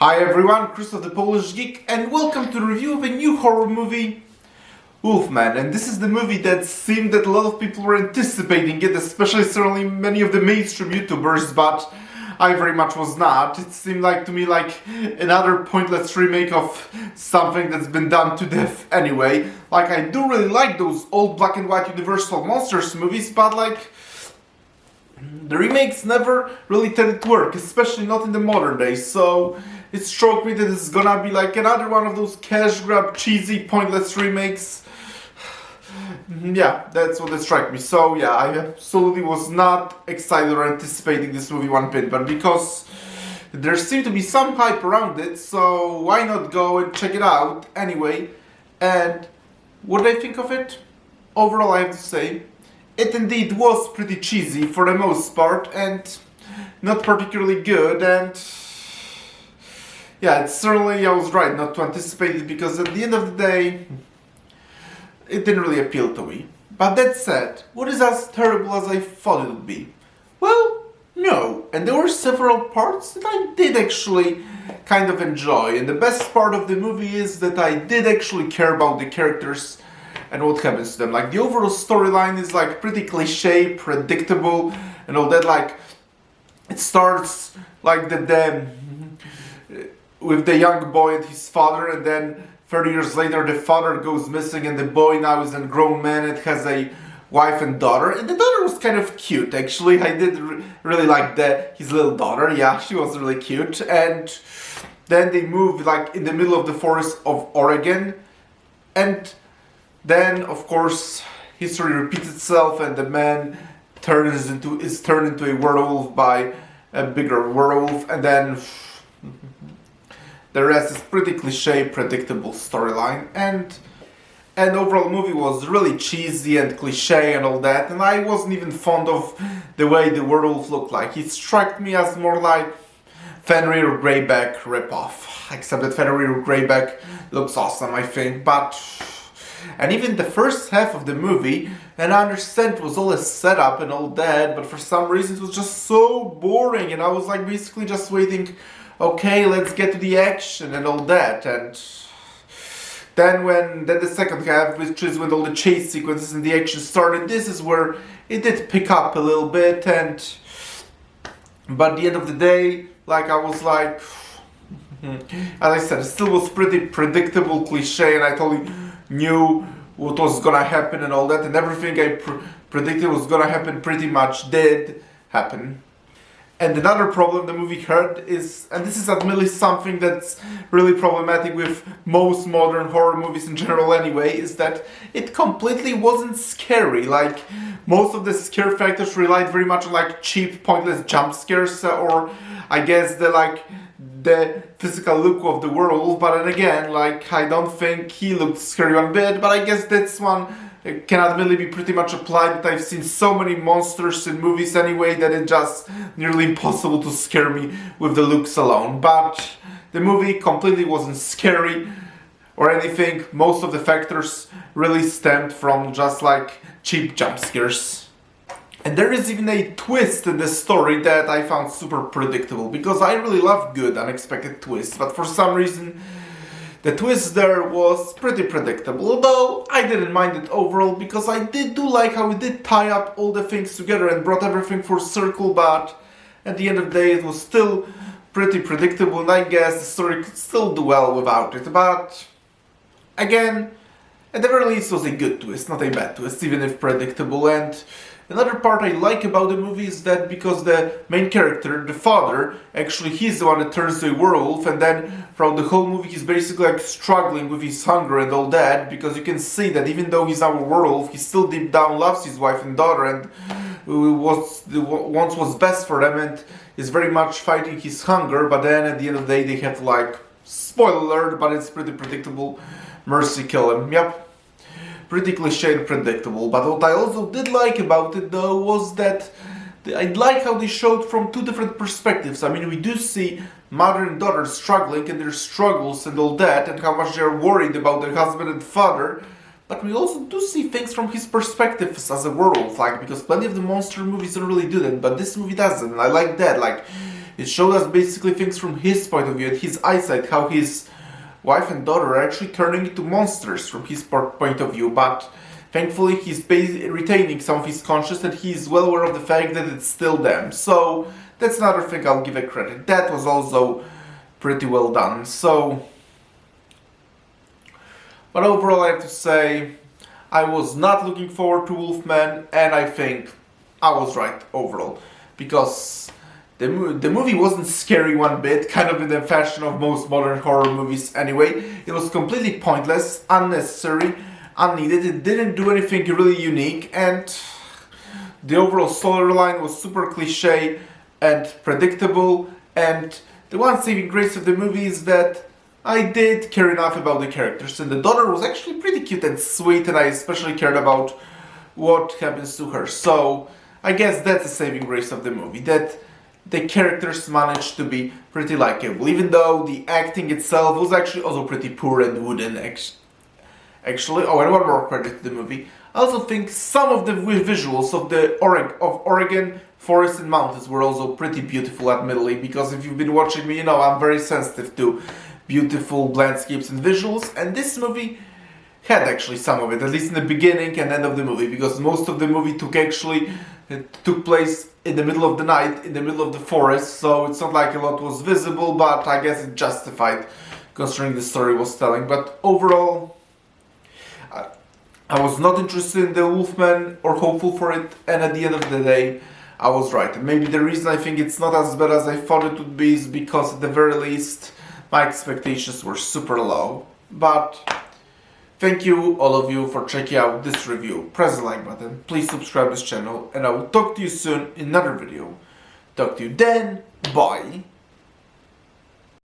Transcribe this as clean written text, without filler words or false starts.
Hi everyone, Krzysztof the Polish Geek, and welcome to the review of a new horror movie, Wolfman. And this is the movie that seemed that a lot of people were anticipating it, especially certainly many of the mainstream YouTubers, but I very much was not. It seemed like to me like another pointless remake of something that's been done to death anyway. Like, I do really like those old black and white Universal Monsters movies, but like, the remakes never really tended to work, especially not in the modern days, so it struck me that it's gonna be like another one of those cash grab, cheesy, pointless remakes. Yeah, that's what it struck me. So yeah, I absolutely was not excited or anticipating this movie one bit, but because there seemed to be some hype around it, so why not go and check it out anyway. And what did I think of it? Overall, I have to say, it indeed was pretty cheesy for the most part, and not particularly good, and yeah, it's certainly, I was right not to anticipate it, because at the end of the day, it didn't really appeal to me. But that said, what is as terrible as I thought it would be? Well, no, and there were several parts that I did actually kind of enjoy, and the best part of the movie is that I did actually care about the characters and what happens to them. Like, the overall storyline is like pretty cliche, predictable, and all that. Like, it starts like with the young boy and his father, and then 30 years later the father goes missing, and the boy now is a grown man and has a wife and daughter. And the daughter was kind of cute, actually. I did really like his little daughter. Yeah, she was really cute. And then they moved like in the middle of the forest of Oregon, and then, of course, history repeats itself, and the man is turned into a werewolf by a bigger werewolf, and then the rest is pretty cliche, predictable storyline, and overall the movie was really cheesy and cliche and all that, and I wasn't even fond of the way the werewolf looked like. It struck me as more like Fenrir Greyback ripoff, except that Fenrir Greyback looks awesome, I think, and even the first half of the movie, and I understand it was all a setup and all that, but for some reason it was just so boring, and I was like basically just waiting, okay, let's get to the action and all that. And then the second half, which is when all the chase sequences and the action started, this is where it did pick up a little bit, but at the end of the day, like, I was like, as I said, it still was pretty predictable, cliche, and I totally knew what was gonna happen and all that, and everything I predicted was gonna happen pretty much did happen. And another problem the movie had is, and this is admittedly something that's really problematic with most modern horror movies in general anyway, is that it completely wasn't scary. Like, most of the scare factors relied very much on like cheap, pointless jump scares, or I guess the physical look of the werewolf, but then again, like, I don't think he looked scary one bit, but I guess that's one can admittedly be pretty much applied, but I've seen so many monsters in movies anyway that it's just nearly impossible to scare me with the looks alone. But the movie completely wasn't scary or anything. Most of the factors really stemmed from just like cheap jump scares. And there is even a twist in the story that I found super predictable, because I really love good, unexpected twists, but for some reason the twist there was pretty predictable, although I didn't mind it overall, because I did like how it did tie up all the things together and brought everything full circle, but at the end of the day it was still pretty predictable, and I guess the story could still do well without it. But again, at the very least it was a good twist, not a bad twist, even if predictable. And another part I like about the movie is that because the main character, the father, actually he's the one that turns to a werewolf, and then throughout the whole movie he's basically like struggling with his hunger and all that, because you can see that even though he's now a werewolf, he still deep down loves his wife and daughter, and once was best for them, and is very much fighting his hunger, but then at the end of the day they have to, like, spoiler alert, but it's pretty predictable, mercy kill him. Yep. Pretty cliche and predictable, but what I also did like about it though was that I like how they showed from two different perspectives. I mean, we do see mother and daughter struggling and their struggles and all that, and how much they're worried about their husband and father, but we also do see things from his perspective as a werewolf, like, because plenty of the monster movies don't really do that, but this movie doesn't, and I like that. Like, It showed us basically things from his point of view and his eyesight, how his wife and daughter are actually turning into monsters from his point of view, but thankfully he's retaining some of his conscience and he's well aware of the fact that it's still them. So that's another thing I'll give a credit. That was also pretty well done. So, but overall I have to say, I was not looking forward to Wolfman, and I think I was right overall, because the movie wasn't scary one bit, kind of in the fashion of most modern horror movies anyway. It was completely pointless, unnecessary, unneeded. It didn't do anything really unique, and the overall storyline was super cliche and predictable, and the one saving grace of the movie is that I did care enough about the characters, and the daughter was actually pretty cute and sweet, and I especially cared about what happens to her. So I guess that's the saving grace of the movie, that the characters managed to be pretty likable, even though the acting itself was actually also pretty poor and wooden. Actually, oh, and one more credit to the movie. I also think some of the visuals of the Oregon forests and mountains were also pretty beautiful, admittedly, because if you've been watching me, you know I'm very sensitive to beautiful landscapes and visuals, and this movie had actually some of it, at least in the beginning and end of the movie, because most of the movie took place in the middle of the night, in the middle of the forest, so it's not like a lot was visible, but I guess it justified considering the story was telling. But overall, I was not interested in the Wolfman or hopeful for it, and at the end of the day, I was right. And maybe the reason I think it's not as bad as I thought it would be is because at the very least, my expectations were super low. But thank you, all of you, for checking out this review. Press the like button, please subscribe to this channel, and I will talk to you soon in another video. Talk to you then, bye!